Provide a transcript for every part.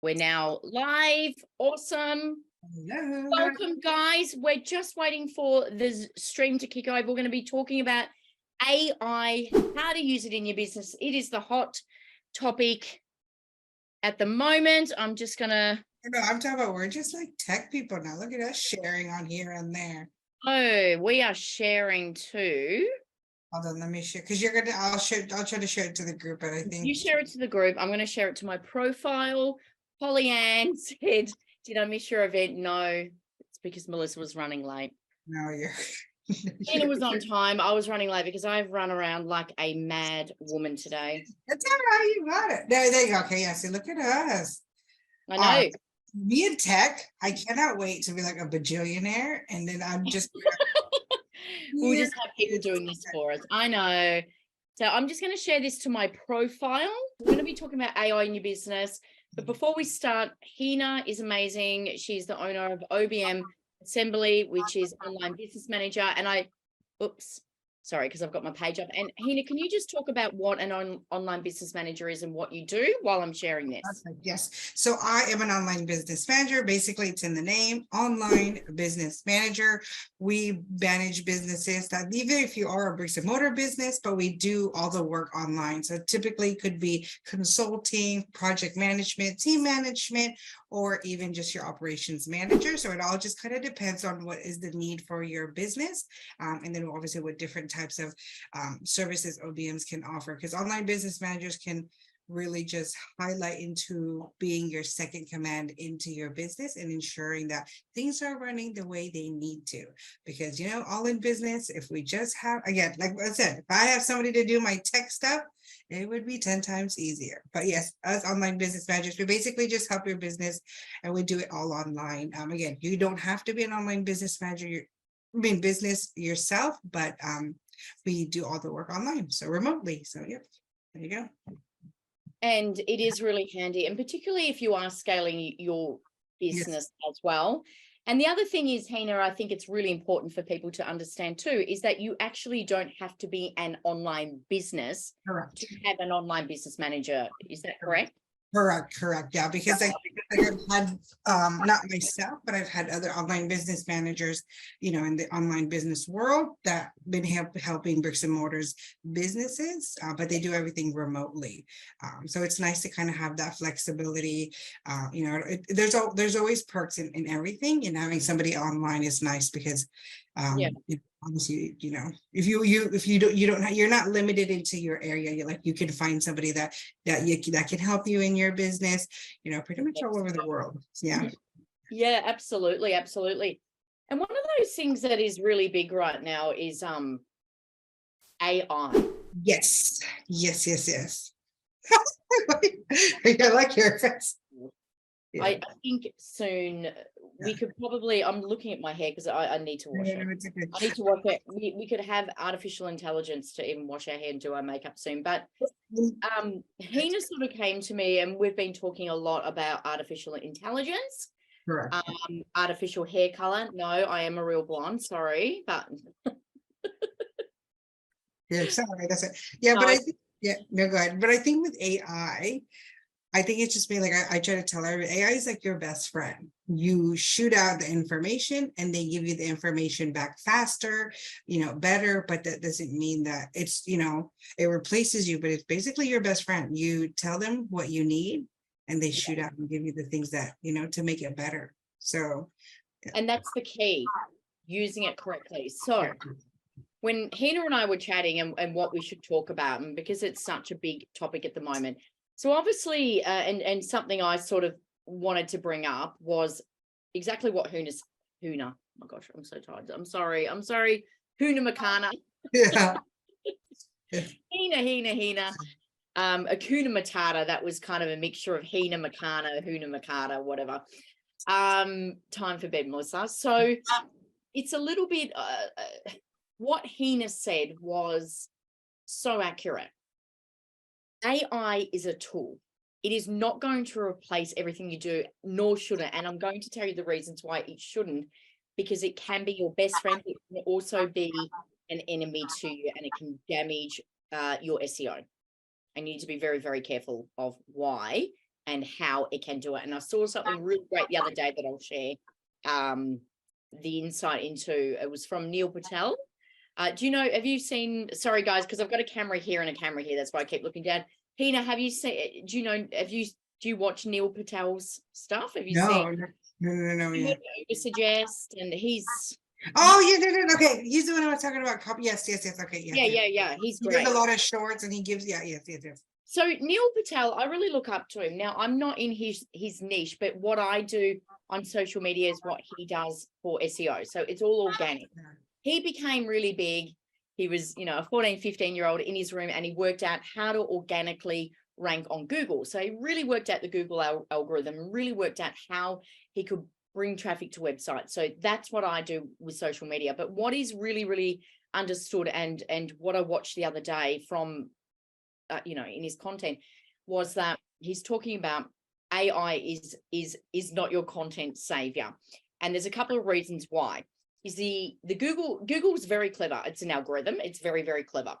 We're now live. Awesome. Hello. Welcome, guys. We're just waiting for the stream to kick over. We're going to be talking about AI, how to use it in your business. It is the hot topic at the moment. I'm just going to... No, I'm talking about we're just like tech people now. Look at us sharing on here and there. Oh, we are sharing too. Hold on, let me share because you're gonna. I'll try to share it to the group, but I think You share it to the group. I'm going to share it to my profile. Pollyann said, "Did I miss your event?" No, it's because Melissa was running late. no, you're. And it was on time. I was running late because I've run around like a mad woman today. That's all right. You got it. There you go. Okay, yeah. See, look at us. I know. Me and tech. I cannot wait to be like a bajillionaire, and then I'm just. We'll just have people doing this for us. I know. So I'm just going to share this to my profile. We're going to be talking about AI in your business. But before we start, Hina is amazing. She's the owner of OBM Assembly, which is online business manager. And sorry, because I've got my page up. And Hina, can you just talk about what an online business manager is and what you do while I'm sharing this? Yes. So I am an online business manager. Basically, it's in the name, online business manager. We manage businesses that even if you are a bricks and mortar business, but we do all the work online. So typically it could be consulting, project management, team management, or even just your operations manager. So it all just kind of depends on what is the need for your business. And then obviously what different types of services OBMs can offer, because online business managers can really just highlight into being your second command into your business and ensuring that things are running the way they need to. Because, you know, all in business, if we just have, again, like I said, if I have somebody to do my tech stuff, it would be 10 times easier. But yes, as online business managers, we basically just help your business and we do it all online. Again, you don't have to be an online business manager, business yourself, but we do all the work online, so remotely. So yep, there you go. And it is really handy, and particularly if you are scaling your business as well. And the other thing is, Hina, I think it's really important for people to understand too, is that you actually don't have to be an online business to have an online business manager. Is that correct? Correct. Yeah, because I've had not myself, but I've had other online business managers, you know, in the online business world that been helping bricks and mortars businesses, but they do everything remotely. So it's nice to kind of have that flexibility. You know, there's always perks in everything, and having somebody online is nice because obviously, you know, if you're not limited into your area. You can find somebody that can help you in your business, you know, pretty much all over the world. Yeah, absolutely. And one of those things that is really big right now is AI. Yes. I like your face. I think soon we could probably, I'm looking at my hair because I need to wash it. I need to wash it. We could have artificial intelligence to even wash our hair and do our makeup soon. But Hina sort of came to me, and we've been talking a lot about artificial intelligence. Correct. Artificial hair color. No, I am a real blonde. Sorry, but yeah, sorry, that's it. Yeah, but I think no, go ahead. But I think with AI, I think it's just me, like I try to tell everybody, AI is like your best friend. You shoot out the information and they give you the information back faster, you know, better, but that doesn't mean that it's, you know, it replaces you, but it's basically your best friend. You tell them what you need and they shoot out and give you the things that, you know, to make it better. So. And that's the key, using it correctly. So when Hina and I were chatting and what we should talk about, and because it's such a big topic at the moment, so obviously, and something I sort of wanted to bring up was exactly what Hina, oh my gosh, I'm so tired. I'm sorry. Huna Makana. Yeah. Hina. Akuna Matata, that was kind of a mixture of Hina Makana, Huna Makata, whatever. Time for bed, Melissa. So it's a little bit, what Hina said was so accurate. AI is a tool. It is not going to replace everything you do, nor should it. And I'm going to tell you the reasons why it shouldn't, because it can be your best friend. It can also be an enemy to you, and it can damage your SEO. And you need to be very, very careful of why. and how it can do it. And I saw something really great the other day that I'll share the insight into. It was from Neil Patel. Do you know, have you seen, sorry guys, because I've got a camera here and a camera here, that's why I keep looking down. Hina, have you seen, do you know, do you watch Neil Patel's stuff? Have you seen? No, yeah. Suggest, and he's, oh yeah, okay, he's the one I was talking about. Yes, okay, yeah, he's he great. does a lot of shorts and he gives, yes. So Neil Patel, I really look up to him. Now, I'm not in his niche, but what I do on social media is what he does for SEO. So it's all organic. He became really big. He was, you know, a 14, 15-year-old in his room, and he worked out how to organically rank on Google. So he really worked out the Google algorithm, really worked out how he could bring traffic to websites. So that's what I do with social media. But what is really, really understood, and what I watched the other day from, you know, in his content, was that he's talking about AI is not your content savior. And there's a couple of reasons why. Is the Google is very clever. It's an algorithm. It's very, very clever.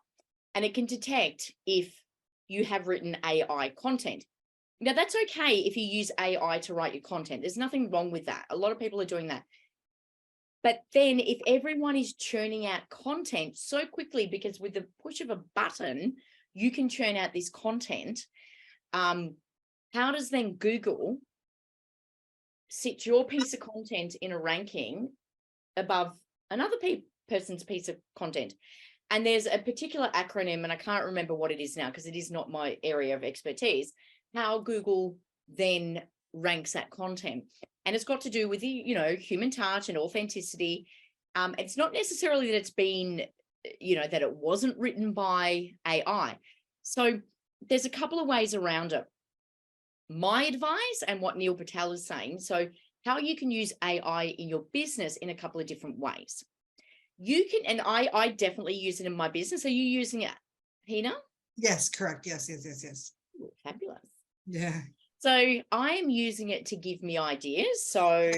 And it can detect if you have written AI content. Now, that's okay if you use AI to write your content. There's nothing wrong with that. A lot of people are doing that. But then if everyone is churning out content so quickly, because with the push of a button, you can churn out this content, how does then Google sit your piece of content in a ranking above another person's piece of content? And there's a particular acronym, and I can't remember what it is now because it is not my area of expertise, how Google then ranks that content. And it's got to do with the, you know, human touch and authenticity. It's not necessarily that it's been, you know, that it wasn't written by AI. So there's a couple of ways around it. My advice and what Neil Patel is saying, so how you can use AI in your business in a couple of different ways. You can, and I definitely use it in my business. Are you using it, Hina? Yes, correct. Yes. Ooh, fabulous. Yeah. So I am using it to give me ideas. So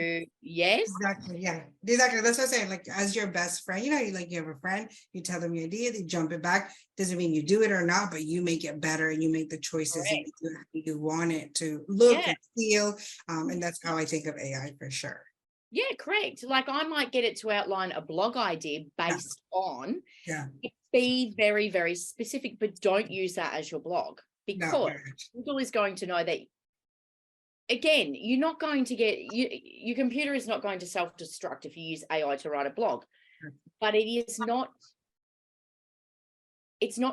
yes. Exactly. Yeah. Exactly. That's what I'm saying. Like, as your best friend, you know, you have a friend, you tell them your idea, they jump it back. Doesn't mean you do it or not, but you make it better and you make the choices and you want it to look and feel. And that's how I think of AI for sure. Yeah, correct. Like I might get it to outline a blog idea based on, be very, very specific, but don't use that as your blog, because Google is going to know that, again, you're not going to get, your computer is not going to self-destruct if you use AI to write a blog, but it's not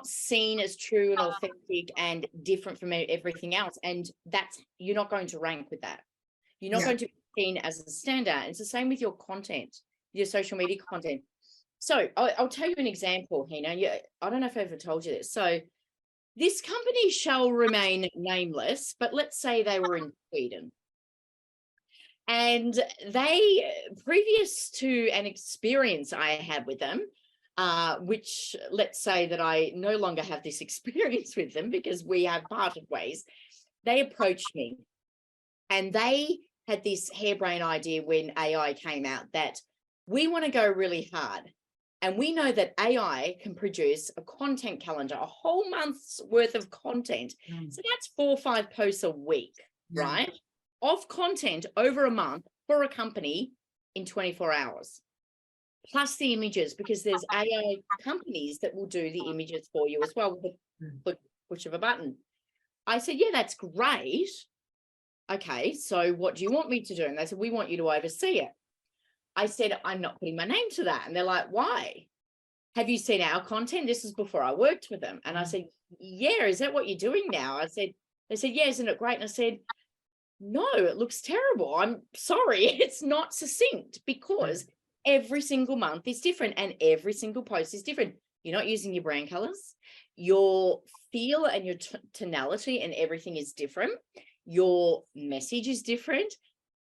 seen as true and authentic and different from everything else. And you're not going to rank with that. You're not going to be seen as a standout. It's the same with your content, your social media content. So I'll tell you an example, Hina. I don't know if I ever told you this. So this company shall remain nameless, but let's say they were in Sweden. And they, previous to an experience I had with them, which let's say that I no longer have this experience with them because we have parted ways, they approached me and they had this harebrained idea when AI came out that we want to go really hard. And we know that AI can produce a content calendar, a whole month's worth of content. So that's 4 or 5 posts a week, right? Of content over a month for a company in 24 hours. Plus the images, because there's AI companies that will do the images for you as well with the push of a button. I said, yeah, that's great. Okay, so what do you want me to do? And they said, we want you to oversee it. I said, I'm not putting my name to that. And they're like, why? Have you seen our content? This is before I worked with them. And I said, yeah, is that what you're doing now? They said, yeah, isn't it great? And I said, no, it looks terrible. I'm sorry, it's not succinct, because every single month is different and every single post is different. You're not using your brand colors. Your feel and your tonality and everything is different. Your message is different.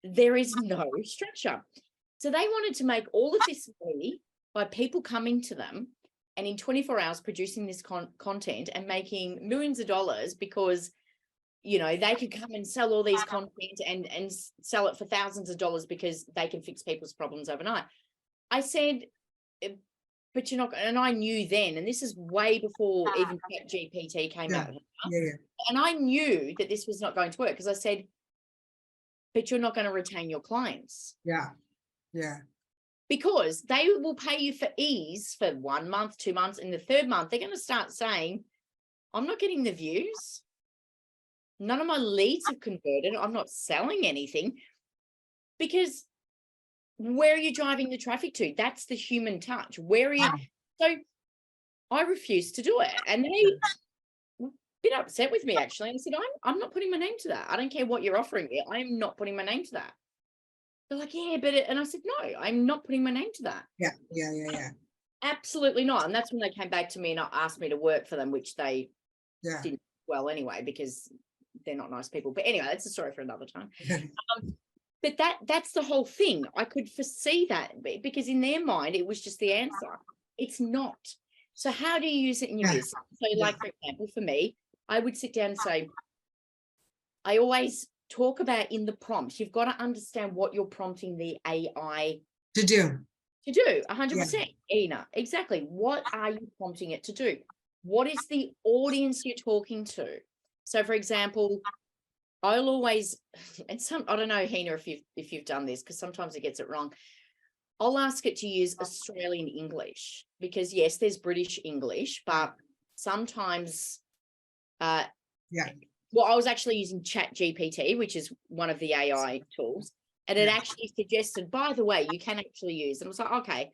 There is no structure. So they wanted to make all of this money by people coming to them and in 24 hours producing this content and making millions of dollars, because, you know, they could come and sell all these content and sell it for thousands of dollars because they can fix people's problems overnight. I said, but you're not, and I knew then, and this is way before even GPT came Yeah. out. Yeah. And I knew that this was not going to work because I said, but you're not going to retain your clients. Yeah. Yeah. Because they will pay you for ease for 1 month, 2 months. In the third month, they're going to start saying, I'm not getting the views. None of my leads have converted. I'm not selling anything. Because where are you driving the traffic to? That's the human touch. Where are you? So I refused to do it. And they were a bit upset with me, actually. And I said, I'm not putting my name to that. I don't care what you're offering me. I am not putting my name to that. They're like, yeah, but and I said, no, I'm not putting my name to that. Yeah. Yeah. Yeah. Yeah. Absolutely not. And that's when they came back to me and asked me to work for them, which they Yeah. didn't well anyway, because they're not nice people. But anyway, that's a story for another time. But that's the whole thing. I could foresee that because in their mind, it was just the answer. It's not. So how do you use it in your business? So like, for example, for me, I would sit down and say, I always talk about in the prompt, you've got to understand what you're prompting the AI To do. 100%. Ina, exactly. What are you prompting it to do? What is the audience you're talking to? So for example, I'll always, and I don't know, Hina, if you've done this, because sometimes it gets it wrong. I'll ask it to use Australian English because yes, there's British English, but sometimes, well, I was actually using Chat GPT, which is one of the AI tools, and it actually suggested, by the way, you can actually use, and I was like, okay.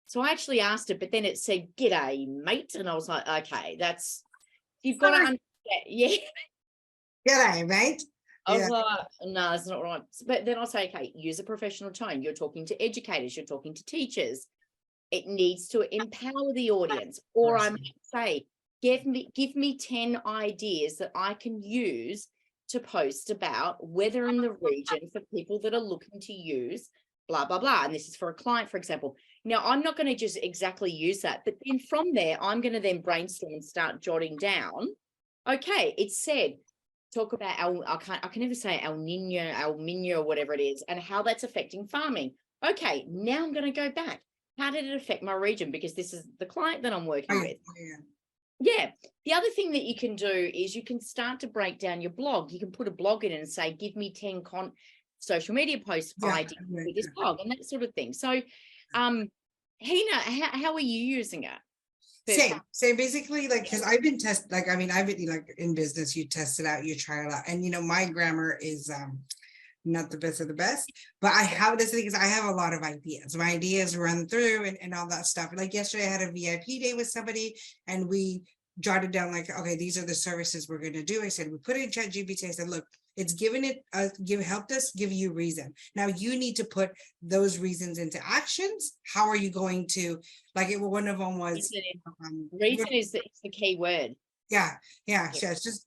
So I actually asked it, but then it said, "G'day, mate," and I was like, okay, you've got to understand, yeah. G'day, mate. I was like, no, that's not right. But then I'll say, okay, use a professional tone. You're talking to educators, you're talking to teachers. It needs to empower the audience. Or I might say, give me 10 ideas that I can use to post about weather in the region for people that are looking to use blah, blah, blah. And this is for a client, for example. Now, I'm not going to just exactly use that, but then from there, I'm going to then brainstorm and start jotting down. Okay, it said, talk about I can never say El Nino, or whatever it is, and how that's affecting farming. Okay, now I'm going to go back. How did it affect my region? Because this is the client that I'm working with. Yeah. The other thing that you can do is you can start to break down your blog. You can put a blog in and say, give me 10 social media post ideas for this blog and that sort of thing. So, Hina, how are you using it? Same basically, like, because I've been I've been like in business, you test it out, you try it out, and my grammar is not the best of the best, but I have this thing is I have a lot of ideas. My ideas run through and all that stuff. Like yesterday I had a VIP day with somebody and we jotted down like, okay, these are the services we're going to do. I said, we put it in Chat GPT. I said, look, it's given it helped us give you reason. Now you need to put those reasons into actions. How are you going to, like, one of them was reason is the key word. Yeah. So it's just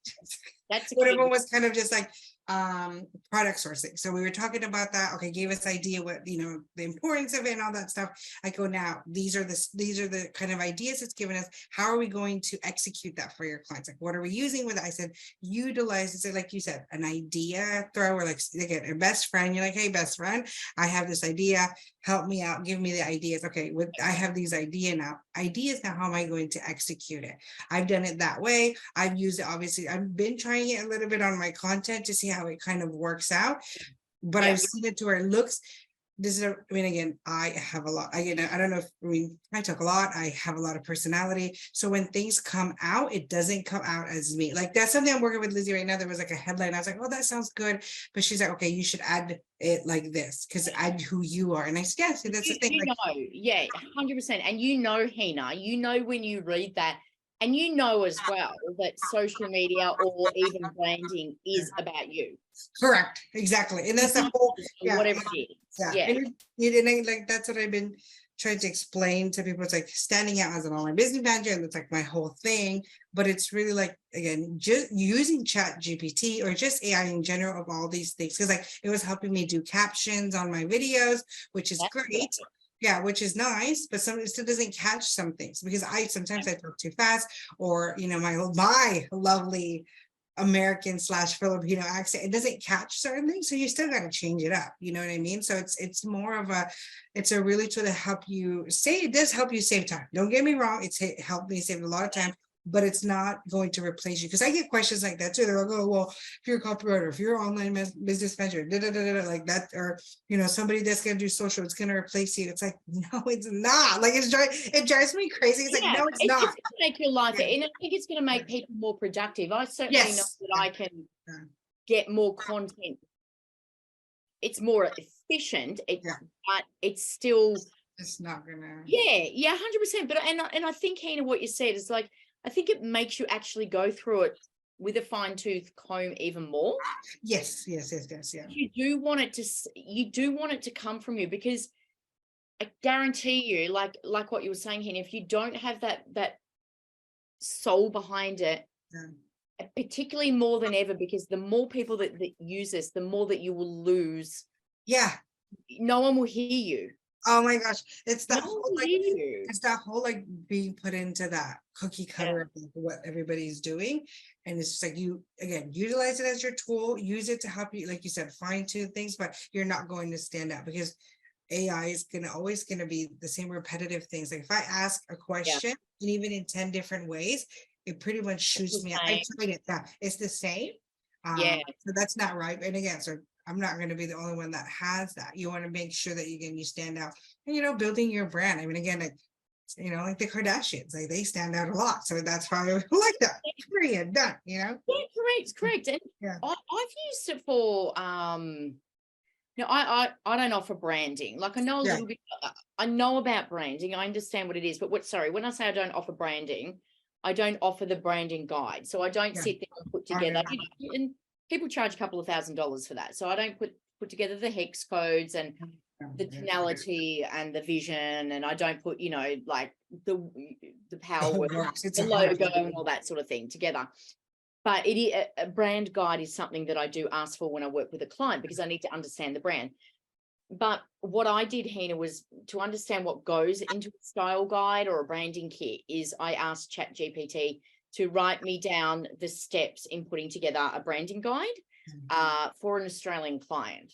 that's one of them was kind of just like product sourcing. So we were talking about that. Okay, gave us idea what the importance of it and all that stuff. I go, now these are the kind of ideas it's given us. How are we going to execute that for your clients? Like, what are we using with it? I said, utilize it, like you said, an idea thrower, like again, a best friend. You're like, hey, best friend, I have this idea. Help me out. Give me the ideas. Okay, I have these ideas now. How am I going to execute it? I've done it that way. I've used it, obviously. I've been trying it a little bit on my content to see how it kind of works out, but I've seen it to where it looks. Again, I have a lot. I don't know if I talk a lot. I have a lot of personality. So when things come out, it doesn't come out as me. Like that's something I'm working with Lizzie right now. There was like a headline. I was like, oh, that sounds good. But she's like, okay, you should add it like this because add who you are. And I said, yes, that's the thing. 100%. And Hina, when you read that, and as well that social media or even branding is about you. Correct. Exactly. And that's the whole, whatever it is. And like, that's what I've been trying to explain to people. It's like standing out as an online business manager. And that's like my whole thing. But it's really like, again, just using Chat GPT or just AI in general of all these things. Because like it was helping me do captions on my videos, which is great. Yeah, which is nice, but it still doesn't catch some things because sometimes I talk too fast, or my lovely American / Filipino accent, it doesn't catch certain things. So you still got to change it up. You know what I mean? So it's more of it's a really tool to help you it does help you save time. Don't get me wrong. It helped me save a lot of time, but it's not going to replace you. Because I get questions like that too. They're like, oh, well, if you're a copywriter, if you're an online business manager, like that, or, somebody that's going to do social, it's going to replace you. It's like, no, it's not. Like, it drives me crazy. It's like, no, it's not. It's going to make your life, and I think it's going to make people more productive. I certainly know that I can get more content. It's more efficient, but it's still, it's not gonna. Yeah, 100%. But and I think, Hina, what you said is like, I think it makes you actually go through it with a fine-tooth comb even more. Yes. Yeah. You do want it to come from you, because I guarantee you, like what you were saying, Hina, if you don't have that soul behind it, particularly more than ever, because the more people that use this, the more that you will lose. Yeah. No one will hear you. Oh my gosh. It's that whole like being put into that cookie cutter of what everybody's doing. And it's just like, you again utilize it as your tool, use it to help you, like you said, fine tune things, but you're not going to stand out, because AI is always gonna be the same repetitive things. Like if I ask a question, and even in 10 different ways, it pretty much shoots me out. I tried it. Yeah, it's the same. So that's not right. And again, so I'm not going to be the only one that has that. You want to make sure that you stand out, and building your brand. I mean, again, like the Kardashians, like they stand out a lot. So that's why I like that. Period. Done. Yeah, correct. And I've used it for no, I don't offer branding. Like I know a little bit. I know about branding. I understand what it is. But when I say I don't offer branding, I don't offer the branding guide. So I don't sit there and put together, and people charge a couple of $1,000s for that. So I don't put together the hex codes and the tonality and the vision, and I don't put, like the power word, the logo and all that sort of thing together. But a brand guide is something that I do ask for when I work with a client, because I need to understand the brand. But what I did, Hina, was to understand what goes into a style guide or a branding kit is I asked ChatGPT to write me down the steps in putting together a branding guide for an Australian client.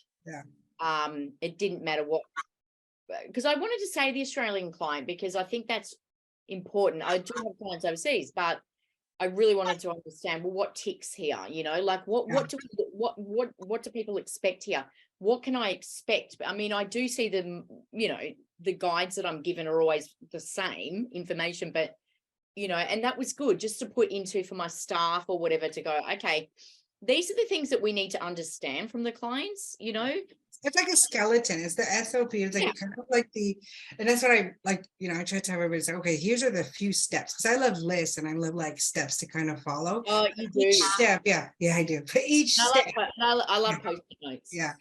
It didn't matter what, because I wanted to say the Australian client, because I think that's important. I do have clients overseas, but I really wanted to understand, well, what ticks here, like what do people expect here? What can I expect? I mean, I do see them, the guides that I'm given are always the same information, but and that was good just to put into for my staff or whatever, to go, okay, these are the things that we need to understand from the clients, It's like a skeleton. It's the SOP. It's like kind of like and that's what I like, I try to tell everybody, say, okay, here's are the few steps. Because I love lists and I love like steps to kind of follow. Oh, you do? Each step, yeah, I do. But each step. I love post-it notes. Yeah.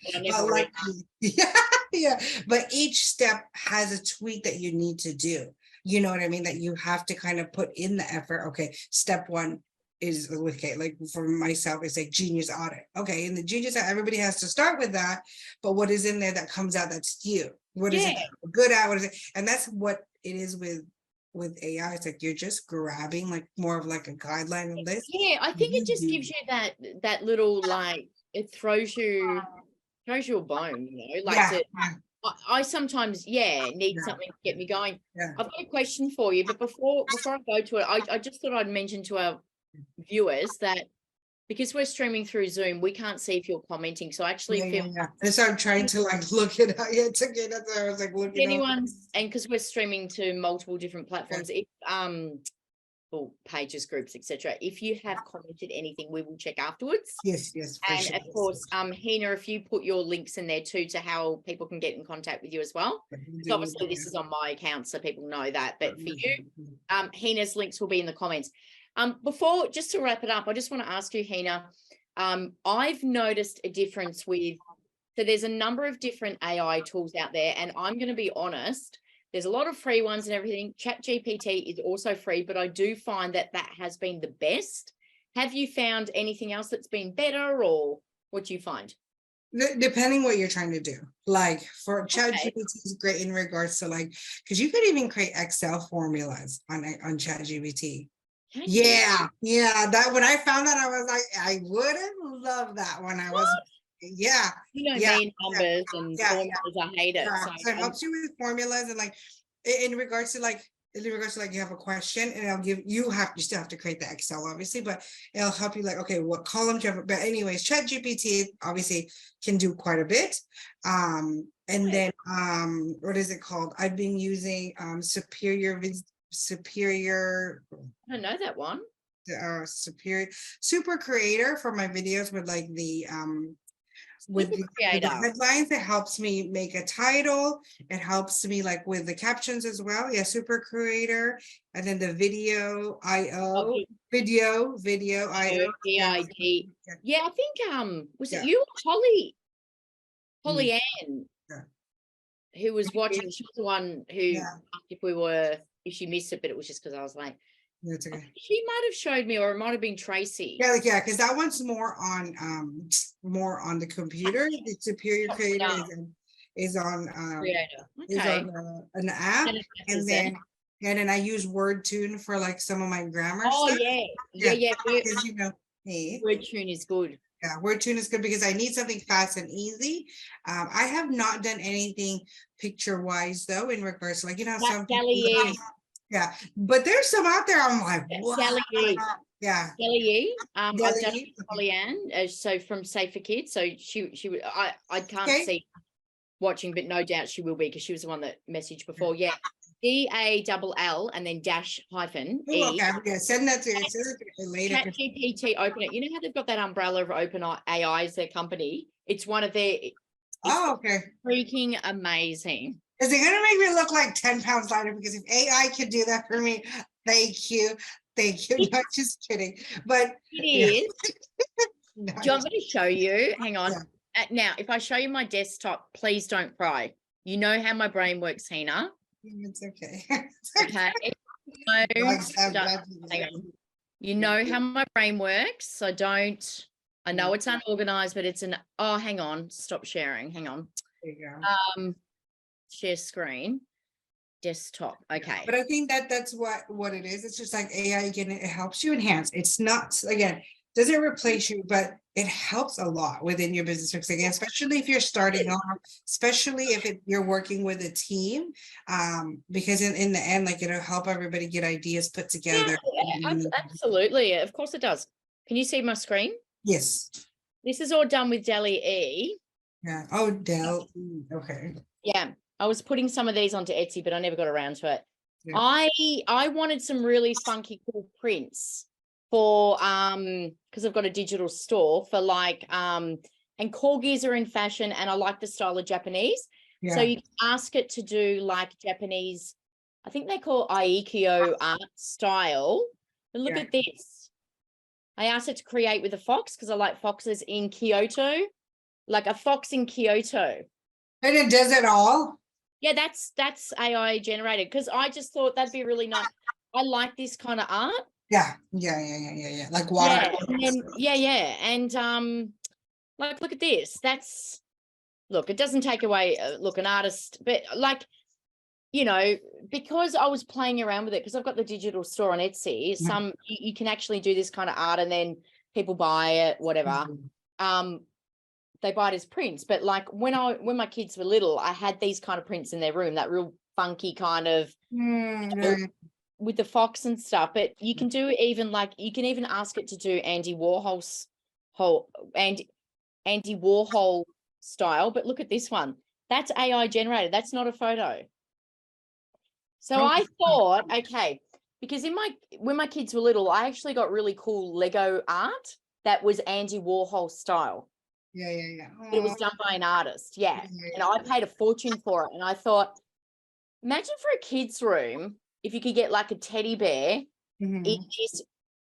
Yeah. But each step has a tweak that you need to do. You know what I mean? That you have to kind of put in the effort. Okay, step 1 is, okay, like for myself, it's like genius audit. Okay, and the genius, everybody has to start with that, but what is in there that comes out that's you? What is it good at? What is it? And that's what it is with AI. It's like you're just grabbing like more of like a guideline on this. Yeah, I think it just gives you that little, like, it throws you a bone, like I sometimes need something to get me going. I've got a question for you, but before I go to it, I just thought I'd mention to our viewers that because we're streaming through Zoom, we can't see if you're commenting. So I actually feel and so I'm trying to like look it up. It's okay. That's why I was like looking. Anyone's, and because we're streaming to multiple different platforms, if pages, groups, etc. If you have commented anything, we will check afterwards. Yes. And of course, Hina, if you put your links in there too to how people can get in contact with you as well. So obviously this is on my account, so people know that. But for you, Hina's links will be in the comments. Before, just to wrap it up, I just want to ask you, Hina, I've noticed a difference so there's a number of different AI tools out there, and I'm going to be honest, there's a lot of free ones and everything. ChatGPT is also free, but I do find that has been the best. Have you found anything else that's been better, or what do you find? Depending what you're trying to do. Like for ChatGPT is great in regards to like, because you could even create Excel formulas on ChatGPT. Can you? Yeah. That when I found that, I was like, I would have loved that when I was, What? yeah, You know yeah, me, numbers and yeah. formulas, I hate it. Yeah, So so it helps you with formulas and like in regards to like you have a question and it'll give you still have to create the Excel obviously, but it'll help you like, okay, what column do you have? But anyways, ChatGPT obviously can do quite a bit. And then what is it called? I've been using Superior I don't know that one. Superior Super Creator for my videos with like the with Super the creator. headlines. It helps me make a title. It helps me like with the captions as well. Yeah, Super Creator. And then the video IO. Video IO. EID. Yeah, I think was it Yeah. you or Holly Mm, Ann yeah. who was watching? She was the one who Yeah. asked if she missed it, but it was just because I was like, That's okay. she might have showed me, or it might have been Tracy. Yeah, like because that one's more on the computer. The Superior Creator is on Creator. is Okay. on an app, and then I use WordTune for like some of my grammar stuff. Yeah. Because hey, WordTune is good. yeah, WordTune is good because I need something fast and easy. I have not done anything picture wise though, in regards to like some people, yeah, but there's some out there. I'm like, wow. Sally E. Yeah. Sally E. I've done it E. with Holly Ann, so from Safe for Kids. So she I can't Okay. see watching, but no doubt she will be because she was the one that messaged before. Yeah. DALL and then dash hyphen E. Okay, yeah, send that to me later. ChatGPT, open it. You know how they've got that umbrella of Open AI as their company? It's one of their. Oh, okay. Freaking amazing. Is it gonna make me look like 10 pounds lighter? Because if AI can do that for me, thank you. Not just kidding, but it is. No, do you want me to show you? Hang on. Yeah. Now, if I show you my desktop, please don't cry. You know how my brain works, Hina. It's okay. Okay. Hang on. You know how my brain works, so don't. I know it's unorganized, but it's hang on. Stop sharing. Hang on. There you go. Share screen. Desktop. Okay. But I think that's what it is. It's just like AI again, it helps you enhance. It's not, again, doesn't replace you, but it helps a lot within your business. Again, especially if you're starting off, especially if you're working with a team, because in the end, like it'll help everybody get ideas put together. Yeah, absolutely. Of course it does. Can you see my screen? Yes. This is all done with Deli E. Yeah. Oh, Dell. Okay. Yeah. I was putting some of these onto Etsy, but I never got around to it. Yeah. I wanted some really funky cool prints for because I've got a digital store for like and corgis are in fashion and I like the style of Japanese. Yeah. So you can ask it to do like Japanese, I think they call Aikyo art style. But look at this. I asked it to create with a fox because I like foxes in Kyoto, like a fox in Kyoto. And it does it all? Yeah, that's AI generated because I just thought that'd be really nice. I like this kind of art. Yeah. Like water. Yeah. And like look at this. Look, it doesn't take away an artist, but like, because I was playing around with it because I've got the digital store on Etsy. Some you can actually do this kind of art and then people buy it, whatever. They buy it as prints, but like when my kids were little, I had these kind of prints in their room, that real funky kind of with the fox and stuff. But you can do even like you can even ask it to do Andy Warhol style. But look at this one. That's AI generated. That's not a photo. So I thought, okay, because when my kids were little, I actually got really cool Lego art that was Andy Warhol style. Yeah. But it was done by an artist. Yeah. And I paid a fortune for it. And I thought, imagine for a kid's room, if you could get like a teddy bear, it is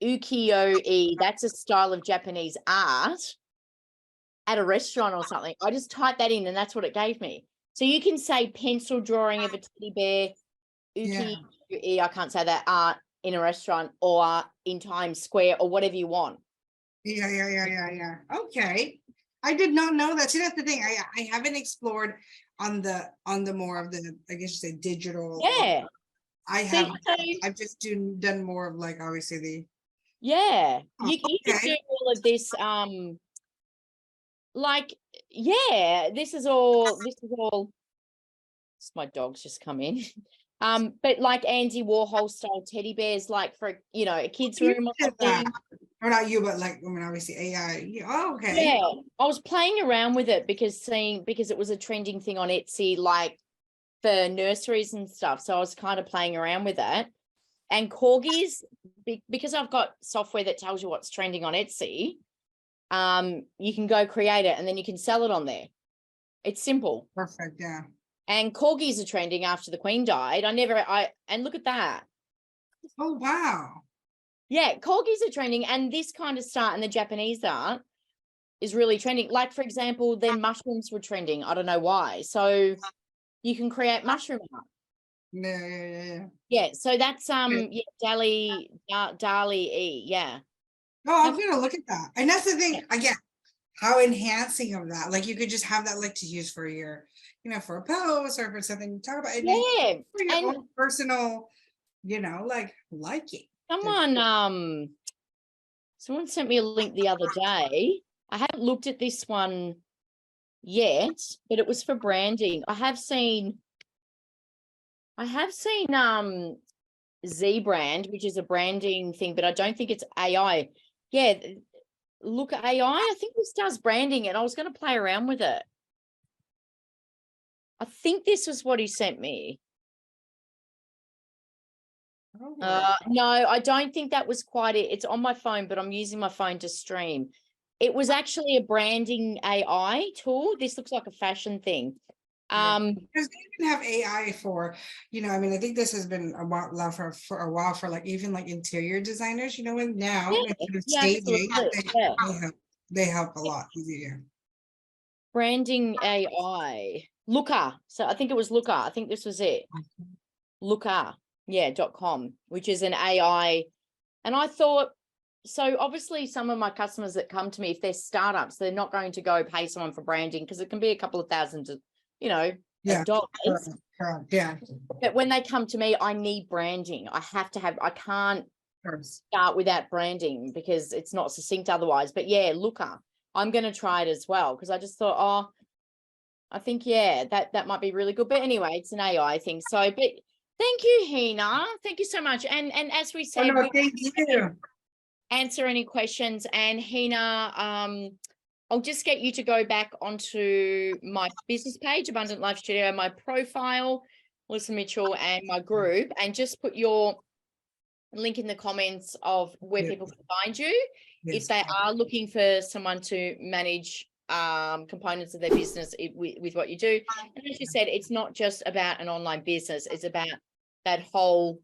ukiyo-e. That's a style of Japanese art at a restaurant or something. I just typed that in and that's what it gave me. So you can say pencil drawing of a teddy bear, ukiyo-e, I can't say that, art in a restaurant or in Times Square or whatever you want. Yeah. Okay. I did not know that. See, that's the thing. I haven't explored on the more of the, I guess you say digital. Yeah. I See, have, so I've just done more of like, obviously the, yeah, oh, you can do okay, all of this. Like, yeah, this is all. It's my dog's just come in. But like Andy Warhol style teddy bears, like for a kid's you room or did that. something. Or not you, but like, I mean, obviously AI. Oh, okay. Yeah, I was playing around with it because it was a trending thing on Etsy, like for nurseries and stuff. So I was kind of playing around with that. And corgis, because I've got software that tells you what's trending on Etsy, you can go create it and then you can sell it on there. It's simple. Perfect. Yeah. And corgis are trending after the Queen died. And look at that. Oh, wow. Yeah, corgis are trending, and this kind of stuff and the Japanese art is really trending. Like, for example, then mushrooms were trending. I don't know why. So you can create mushroom art. Yeah. Yeah, so that's Dali E. Yeah. Oh, I'm gonna look at that. And that's the thing, again, how enhancing of that. Like you could just have that like to use for your, for a post or for something to talk about. And then Yeah. for your And own personal, like liking. someone sent me a link the other day. I haven't looked at this one yet, but it was for branding. I have seen Z brand, which is a branding thing, but I don't think it's AI. Yeah, look at AI. I think this does branding, and I was going to play around with it. I think this was what he sent me. No, I don't think that was quite it. It's on my phone, but I'm using my phone to stream. It was actually a branding AI tool. This looks like a fashion thing. Because they even have AI for, I mean, I think this has been a while for a while for like even like interior designers, and now staging, they help a lot easier. Branding AI. Looker. So I think it was Looker. I think this was it. Looker. Yeah, .com, which is an AI. And I thought, so obviously some of my customers that come to me, if they're startups, they're not going to go pay someone for branding because it can be a couple of thousands of, dollars. Yeah. But when they come to me, I need branding. I can't start without branding because it's not succinct otherwise. But yeah, Looker, I'm going to try it as well because I just thought, I think, that might be really good. But anyway, it's an AI thing. So, but thank you, Hina. Thank you so much. And as we said, thank you. Answer any questions. And Hina, I'll just get you to go back onto my business page, Abundant Life Studio, my profile, Melissa Mitchell, and my group, and just put your link in the comments of where people can find you if they are looking for someone to manage components of their business with what you do. And as you said, it's not just about an online business, it's about that whole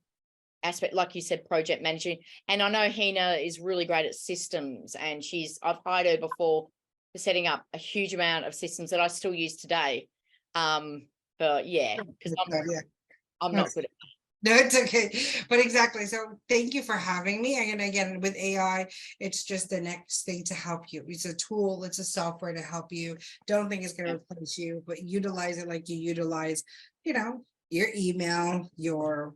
aspect, like you said, project managing. And I know Hina is really great at systems, and I've hired her before for setting up a huge amount of systems that I still use today. But yeah, because I'm not good at that. No, it's okay. But exactly. So thank you for having me. And again, with AI, it's just the next thing to help you. It's a tool, it's a software to help you. Don't think it's going to replace you, but utilize it like you utilize, your email, your,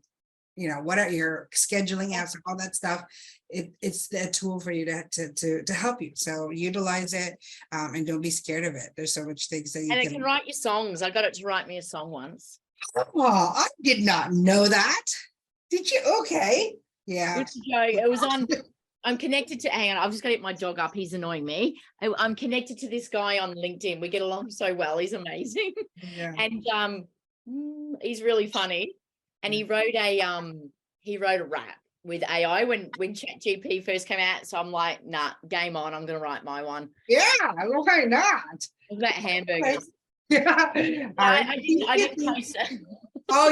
what are your scheduling apps and all that stuff. It's a tool for you to help you. So utilize it and don't be scared of it. There's so much things that you can. And it can write your songs. I got it to write me a song once. Oh, I did not know that. Did you? Okay. Yeah. It was on. I'm connected to, hang on, I've just got to get my dog up. He's annoying me. I'm connected to this guy on LinkedIn. We get along so well. He's amazing. Yeah. And he's really funny. And he wrote a rap with AI when ChatGPT first came out. So I'm like, nah, game on. I'm going to write my one. Yeah, why not? It was about hamburgers. Yeah. I didn't post it. Oh,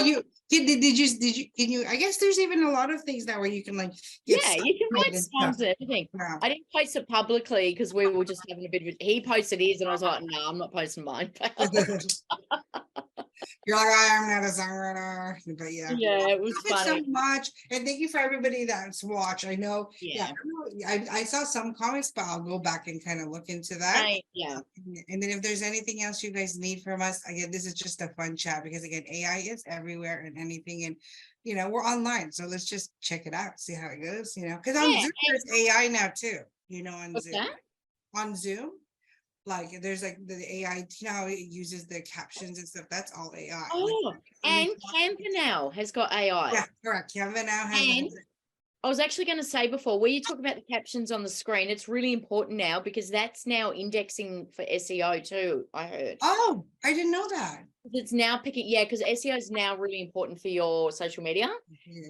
did you can you, I guess there's even a lot of things that where you can like you can write songs and everything. Yeah. I didn't post it publicly because we were just having a bit of he posted his and I was like, no, I'm not posting mine. You're like, I'm not a songwriter, but yeah. Yeah, it was Thank you so funny. much, and thank you for everybody that's watched. I know, Yeah. I saw some comments, but I'll go back and kind of look into that. Right, yeah. And then if there's anything else you guys need from us, again, this is just a fun chat because again, AI is everywhere and anything, and we're online, so let's just check it out, see how it goes. Because on Yeah, Zoom there's AI now too. On what's Zoom, that? like there's like the AI, how it uses the captions and stuff. That's all AI. Oh, and Canva now has got AI. Yeah, correct. Canva now has. And I was actually going to say before, where you talk about the captions on the screen, it's really important now because that's now indexing for SEO too, I heard. Oh, I didn't know that. It's now picking, yeah, because SEO is now really important for your social media.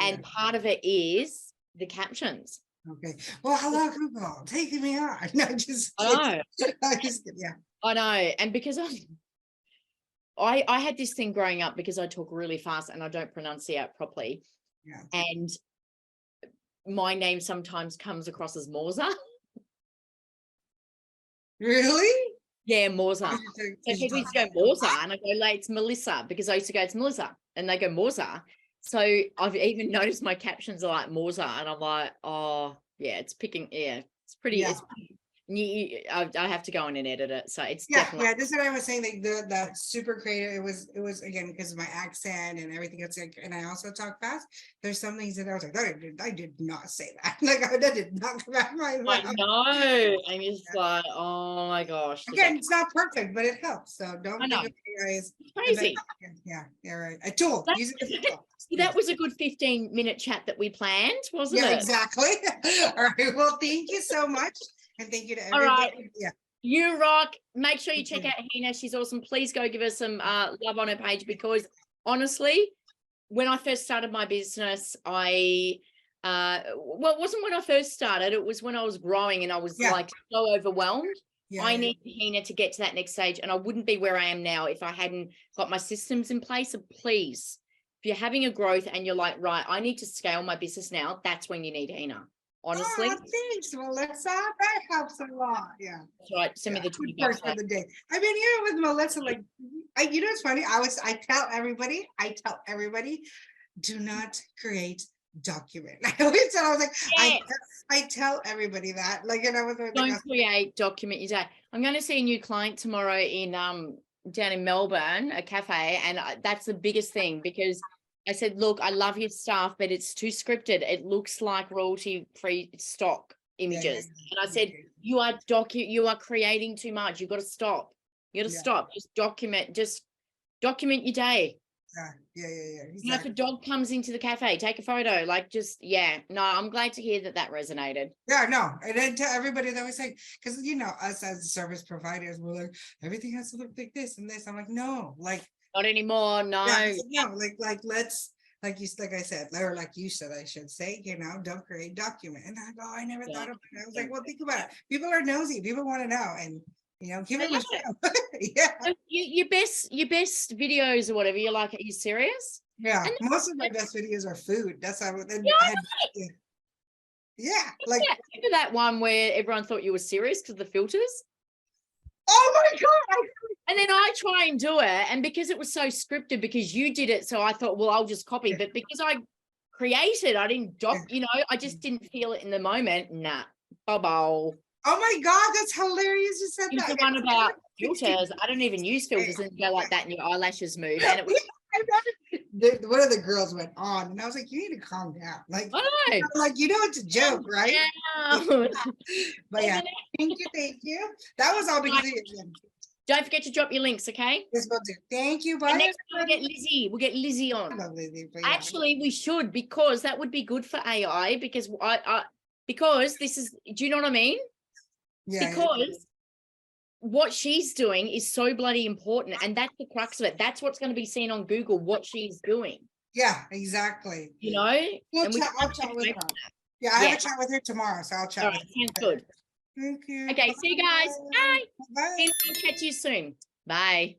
And part of it is the captions. Okay. Well, hello, Google. Taking me on. No, just I know. Yeah. I know. And because I had this thing growing up because I talk really fast and I don't pronunciate properly. Yeah. And my name sometimes comes across as Morza. Really? Yeah, Morza. So people used to go Morza, and I go, like, it's Melissa, because I used to go, it's Melissa, and they go Morza. So I've even noticed my captions are like Morza, and I'm like, oh yeah, it's picking. Yeah, it's pretty. Yeah. It's I have to go in and edit it. So it's Yeah, definitely. yeah. This is what I was saying. Like the super creative. It was again because of my accent and everything else. And I also talk fast. There's some things that I was like, I did not say that. Like that did not come out of my mouth. I know. I'm just like, oh my gosh. Again, it's not perfect, but it helps. So don't I know. think of AI as Crazy. Yeah, right. A tool. Use it as a tool. That was a good 15-minute chat that we planned, wasn't it? Yeah, exactly. All right. Well, thank you so much. And thank you to everybody. All right. Yeah. You rock. Make sure you check out Hina. She's awesome. Please go give her some love on her page, because honestly, when I first started my business, well, it wasn't when I first started. It was when I was growing and I was like so overwhelmed. I need Hina to get to that next stage, and I wouldn't be where I am now if I hadn't got my systems in place. So please, if you're having a growth and you're like, right, I need to scale my business now, that's when you need Hina. Honestly. Oh, thanks, Melissa. That helps a lot. Yeah. That's right. Send me the $20 for the day. I've been here with Melissa. Like, it's funny. I tell everybody, do not create document. I always tell, I was like, I tell everybody that. Like, and I was like, don't create, document your day. I'm going to see a new client tomorrow in down in Melbourne, a cafe, and that's the biggest thing, because I said, look, I love your stuff, but it's too scripted. It looks like royalty-free stock images. And I said, you are creating too much. You've got to stop. You got to stop. Just document your day. Yeah. Exactly. You know, if a dog comes into the cafe, take a photo. Like, no, I'm glad to hear that resonated. Yeah, no. And then to everybody that was saying, because us as service providers, we're like, everything has to look like this and this. I'm like, no, like not anymore. No. Yeah, like let's, like I said, or like you said, I should say, don't create document. And I go, I never thought of it. I was like, well, think about it. People are nosy. People want to know, and give it a show. Yeah. So your best videos or whatever, you're like, are you serious? Yeah. Most of my best videos are food. That's how. Yeah. Like, remember that one where everyone thought you were serious because of the filters? Oh my God. And then I try and do it. And because it was so scripted, because you did it, so I thought, well, I'll just copy. But because I created, I didn't I just didn't feel it in the moment. Nah, bubble. Oh my God, that's hilarious. You said that. The one about filters. I don't even use filters, and go like that and your eyelashes move. And it was one of the girls went on, and I was like, you need to calm down. Like, it's a joke, right? Yeah. But yeah, thank you. That was all because of you. Don't forget to drop your links, okay? Yes, will do. Thank you. Bye. And next time we'll get Lizzie on. I love Lizzie, actually, we should, because that would be good for AI, because because this is, do you know what I mean? Yeah. Because what she's doing is so bloody important, and that's the crux of it. That's what's going to be seen on Google, what she's doing. Yeah, exactly. I'll chat with her. Yeah, I have a chat with her tomorrow, so I'll chat with her. Sounds good. Thank you. Okay, see you guys. Bye. Bye. I'll chat to you soon. Bye.